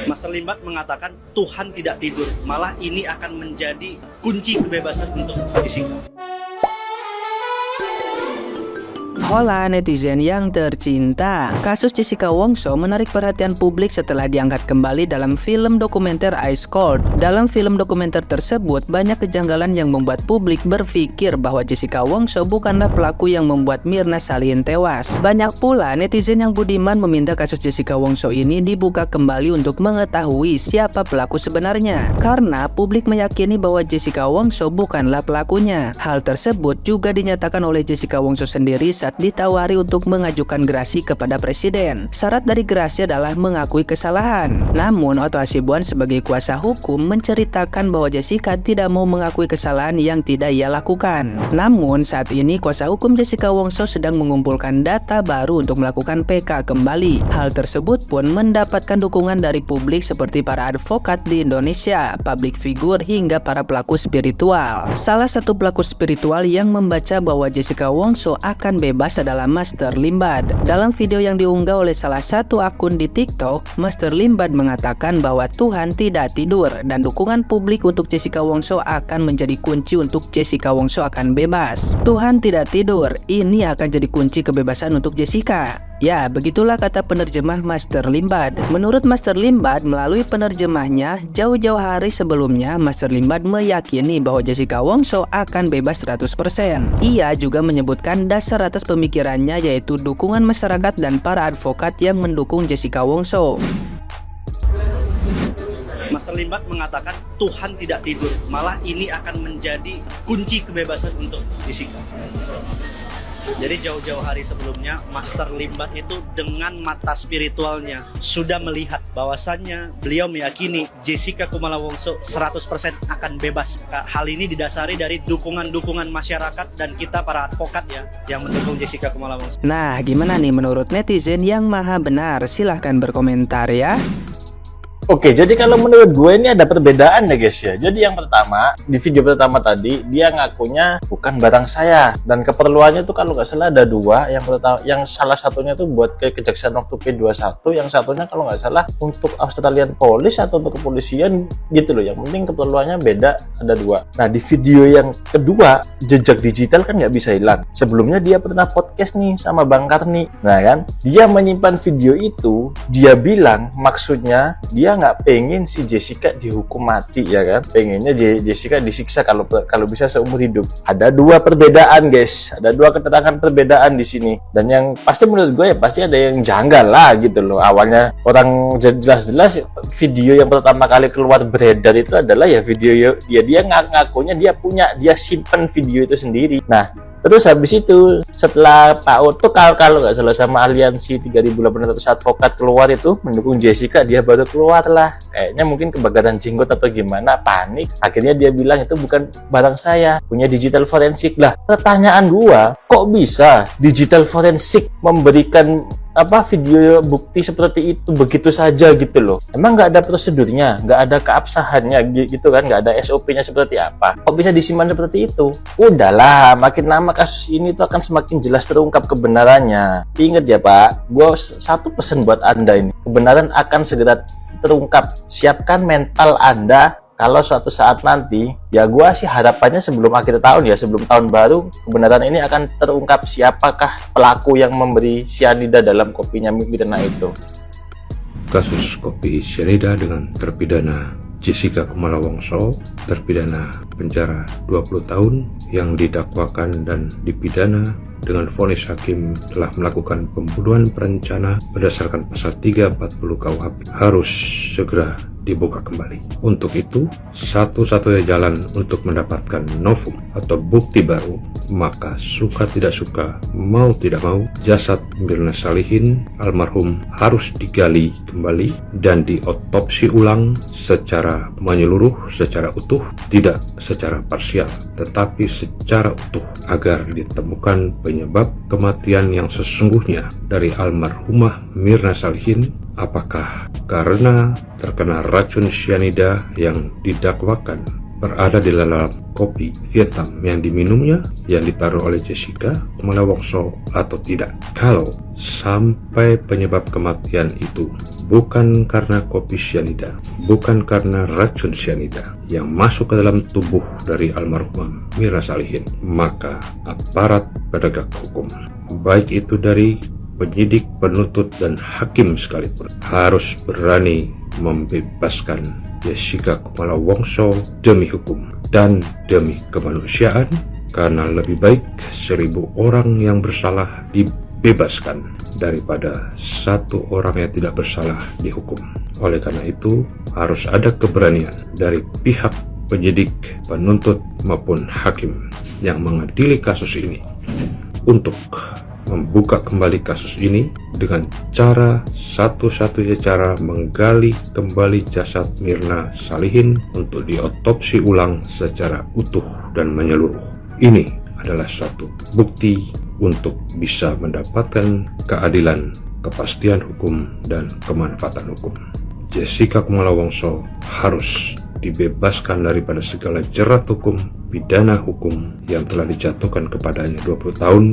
Master Limbat mengatakan Tuhan tidak tidur, malah ini akan menjadi kunci kebebasan untuk Jessica. Hola netizen yang tercinta, kasus Jessica Wongso menarik perhatian publik setelah diangkat kembali dalam film dokumenter Ice Cold. Dalam film dokumenter tersebut, banyak kejanggalan yang membuat publik berpikir bahwa Jessica Wongso bukanlah pelaku yang membuat Mirna Salihin tewas. Banyak pula netizen yang budiman meminta kasus Jessica Wongso ini dibuka kembali untuk mengetahui siapa pelaku sebenarnya, karena publik meyakini bahwa Jessica Wongso bukanlah pelakunya. Hal tersebut juga dinyatakan oleh Jessica Wongso sendiri saat ditawari untuk mengajukan gerasi kepada presiden. Syarat dari gerasi adalah mengakui kesalahan. Namun Otto Hasibuan sebagai kuasa hukum menceritakan bahwa Jessica tidak mau mengakui kesalahan yang tidak ia lakukan. Namun saat ini kuasa hukum Jessica Wongso sedang mengumpulkan data baru untuk melakukan PK kembali. Hal tersebut pun mendapatkan dukungan dari publik seperti para advokat di Indonesia, public figure hingga para pelaku spiritual. Salah satu pelaku spiritual yang membaca bahwa Jessica Wongso akan bebas adalah Master Limbat. Dalam video yang diunggah oleh salah satu akun di TikTok, Master Limbat mengatakan bahwa Tuhan tidak tidur dan dukungan publik untuk Jessica Wongso akan menjadi kunci untuk Jessica Wongso akan bebas. Tuhan tidak tidur, ini akan jadi kunci kebebasan untuk Jessica. Ya, begitulah kata penerjemah Master Limbat. Menurut Master Limbat, melalui penerjemahnya, jauh-jauh hari sebelumnya, Master Limbat meyakini bahwa Jessica Wongso akan bebas 100%. Ia juga menyebutkan dasar atas pemikirannya yaitu dukungan masyarakat dan para advokat yang mendukung Jessica Wongso. Master Limbat mengatakan Tuhan tidak tidur, malah ini akan menjadi kunci kebebasan untuk Jessica. Jadi jauh-jauh hari sebelumnya Master Limbat itu dengan mata spiritualnya sudah melihat bahwasannya beliau meyakini Jessica Kumala Wongso 100% akan bebas. Hal ini didasari dari dukungan-dukungan masyarakat dan kita para advokat ya yang mendukung Jessica Kumala Wongso. Nah, gimana nih menurut netizen yang maha benar? Silahkan berkomentar ya. Oke, jadi kalau menurut gue ini ada perbedaan ya guys ya. Jadi yang pertama, di video pertama tadi dia ngakunya bukan barang saya, dan keperluannya tuh kalau nggak salah ada dua. Yang pertama, yang salah satunya tuh buat ke kejaksaan waktu P21, yang satunya kalau nggak salah untuk Australian Police atau untuk kepolisian gitu loh. Yang penting keperluannya beda, ada dua. Nah di video yang kedua, jejak digital kan nggak bisa hilang. Sebelumnya dia pernah podcast nih sama Bang Karni. Nah kan, dia menyimpan video itu, dia bilang maksudnya dia nggak pengen si Jessica dihukum mati ya kan, pengennya Jessica disiksa kalau bisa seumur hidup. Ada dua perbedaan guys, ada dua keterangan perbedaan di sini, dan yang pasti menurut gue ya pasti ada yang janggal lah gitu loh. Awalnya orang jelas-jelas video yang pertama kali keluar beredar itu adalah ya video dia ngakunya dia simpen video itu sendiri. Nah terus habis itu setelah Pak Otto kalau nggak salah sama aliansi 3.800 advokat keluar itu mendukung Jessica, dia baru keluar lah. Kayaknya mungkin kebakaran jenggot atau gimana, panik. Akhirnya dia bilang itu bukan barang saya, punya digital forensik. Lah pertanyaan gua, kok bisa digital forensik memberikan video bukti seperti itu begitu saja gitu loh? Emang nggak ada prosedurnya, nggak ada keabsahannya gitu kan, nggak ada SOP-nya seperti apa? Kok bisa disimpan seperti itu? Udahlah, makin lama kasus ini tuh akan semakin jelas terungkap kebenarannya. Ingat ya Pak, gue satu pesan buat Anda ini, kebenaran akan segera terungkap. Siapkan mental Anda. Kalau suatu saat nanti, ya gua sih harapannya sebelum akhir tahun ya, sebelum tahun baru, kebenaran ini akan terungkap siapakah pelaku yang memberi cyanida dalam kopinya Mirna itu. Kasus kopi cyanida dengan terpidana Jessica Kumala Wongso, terpidana penjara 20 tahun yang didakwakan dan dipidana dengan vonis hakim telah melakukan pembunuhan berencana berdasarkan pasal 340 KUHP harus segera dibuka kembali. Untuk itu, satu-satunya jalan untuk mendapatkan novum atau bukti baru, maka suka tidak suka, mau tidak mau, jasad Mirna Salihin almarhum harus digali kembali dan diotopsi ulang secara menyeluruh, secara utuh, tidak secara parsial, tetapi secara utuh agar ditemukan penyebab kematian yang sesungguhnya dari almarhumah Mirna Salihin. Apakah karena terkena racun cyanida yang didakwakan berada di dalam kopi Vietnam yang diminumnya, yang ditaruh oleh Jessica Kumala Wongso atau tidak. Kalau sampai penyebab kematian itu bukan karena kopi cyanida, bukan karena racun cyanida yang masuk ke dalam tubuh dari almarhumah Mirna Salihin, maka aparat penegak hukum, baik itu dari penyidik, penuntut, dan hakim sekalipun, harus berani membebaskan Jessica Kumala Wongso demi hukum dan demi kemanusiaan, karena lebih baik 1000 orang yang bersalah dibebaskan daripada 1 orang yang tidak bersalah dihukum. Oleh karena itu, harus ada keberanian dari pihak penyidik, penuntut, maupun hakim yang mengadili kasus ini untuk membuka kembali kasus ini dengan cara satu-satunya cara menggali kembali jasad Mirna Salihin untuk diotopsi ulang secara utuh dan menyeluruh. Ini adalah suatu bukti untuk bisa mendapatkan keadilan, kepastian hukum, dan kemanfaatan hukum. Jessica Kumala Wongso harus dibebaskan daripada segala jerat hukum, pidana hukum yang telah dijatuhkan kepadanya 20 tahun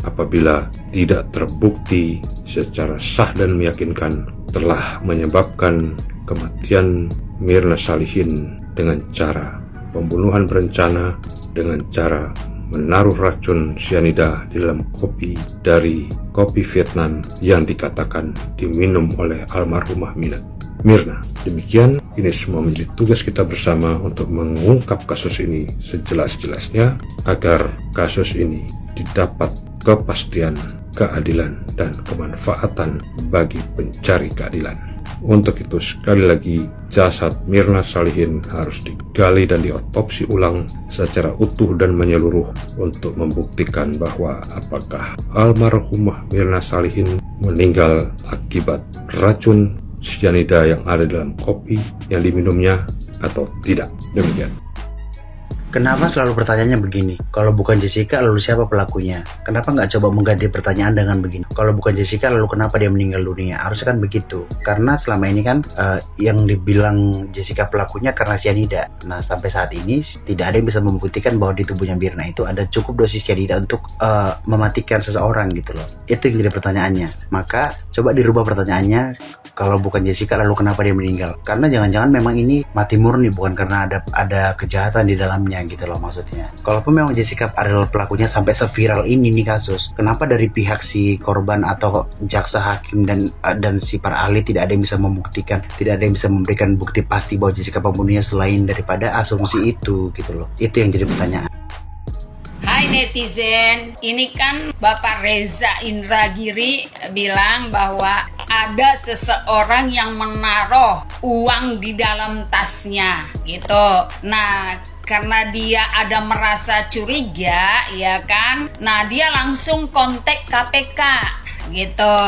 apabila tidak terbukti secara sah dan meyakinkan telah menyebabkan kematian Mirna Salihin dengan cara pembunuhan berencana, dengan cara menaruh racun cyanida di dalam kopi dari kopi Vietnam yang dikatakan diminum oleh almarhumah Mirna. Demikian, ini semua menjadi tugas kita bersama untuk mengungkap kasus ini sejelas-jelasnya agar kasus ini didapat kepastian, keadilan, dan kemanfaatan bagi pencari keadilan. Untuk itu, sekali lagi, jasad Mirna Salihin harus digali dan diotopsi ulang secara utuh dan menyeluruh untuk membuktikan bahwa apakah almarhumah Mirna Salihin meninggal akibat racun cyanida yang ada dalam kopi yang diminumnya atau tidak. Demikian. Kenapa selalu pertanyaannya begini? Kalau bukan Jessica, lalu siapa pelakunya? Kenapa nggak coba mengganti pertanyaan dengan begini? Kalau bukan Jessica, lalu kenapa dia meninggal dunia? Harusnya kan begitu. Karena selama ini kan yang dibilang Jessica pelakunya karena cyanida. Nah, sampai saat ini tidak ada yang bisa membuktikan bahwa di tubuhnya Mirna itu ada cukup dosis cyanida untuk mematikan seseorang gitu loh. Itu yang jadi pertanyaannya. Maka coba dirubah pertanyaannya. Kalau bukan Jessica, lalu kenapa dia meninggal? Karena jangan-jangan memang ini mati murni, bukan karena ada kejahatan di dalamnya gitu loh maksudnya. Kalaupun memang Jessica adalah pelakunya sampai seviral ini nih kasus, kenapa dari pihak si korban atau jaksa, hakim, dan si para ahli tidak ada yang bisa membuktikan, tidak ada yang bisa memberikan bukti pasti bahwa Jessica pembunuhnya selain daripada asumsi itu gitu loh. Itu yang jadi pertanyaan. Hai netizen, ini kan Bapak Reza Indragiri bilang bahwa ada seseorang yang menaruh uang di dalam tasnya gitu. Nah, karena dia ada merasa curiga ya kan, nah dia langsung kontak KPK gitu.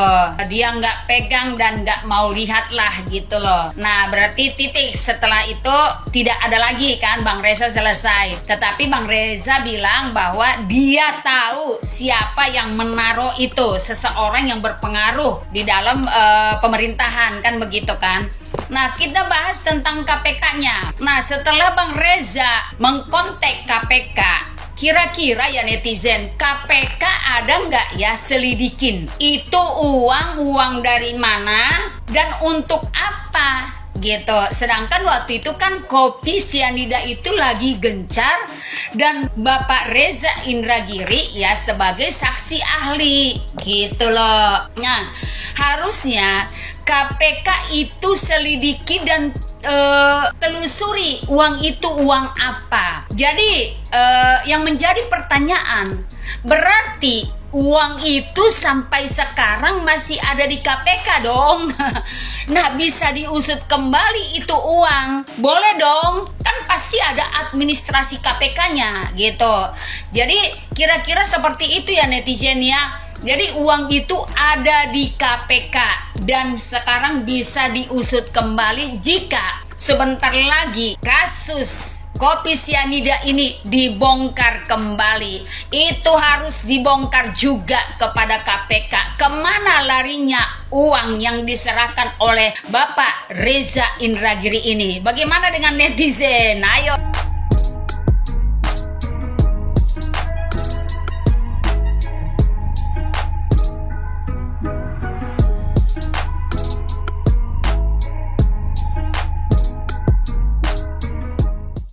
Dia nggak pegang dan nggak mau lihat lah gitu loh. Nah berarti titik, setelah itu tidak ada lagi kan, Bang Reza selesai. Tetapi Bang Reza bilang bahwa dia tahu siapa yang menaruh itu, seseorang yang berpengaruh di dalam pemerintahan kan begitu kan. Nah kita bahas tentang KPK-nya. Nah setelah Bang Reza mengkontak KPK, kira-kira ya netizen, KPK ada nggak ya selidikin itu uang dari mana dan untuk apa gitu. Sedangkan waktu itu kan kopi cyanida itu lagi gencar dan Bapak Reza Indragiri ya sebagai saksi ahli gitu loh. Nah harusnya KPK itu selidiki dan telusuri uang itu uang apa. Jadi yang menjadi pertanyaan, berarti uang itu sampai sekarang masih ada di KPK dong. Nah bisa diusut kembali itu uang, boleh dong, kan pasti ada administrasi KPK-nya gitu. Jadi kira-kira seperti itu ya netizen ya. Jadi uang itu ada di KPK dan sekarang bisa diusut kembali jika sebentar lagi kasus kopi cyanida ini dibongkar kembali. Itu harus dibongkar juga kepada KPK. Kemana larinya uang yang diserahkan oleh Bapak Reza Indragiri ini? Bagaimana dengan netizen? Ayo.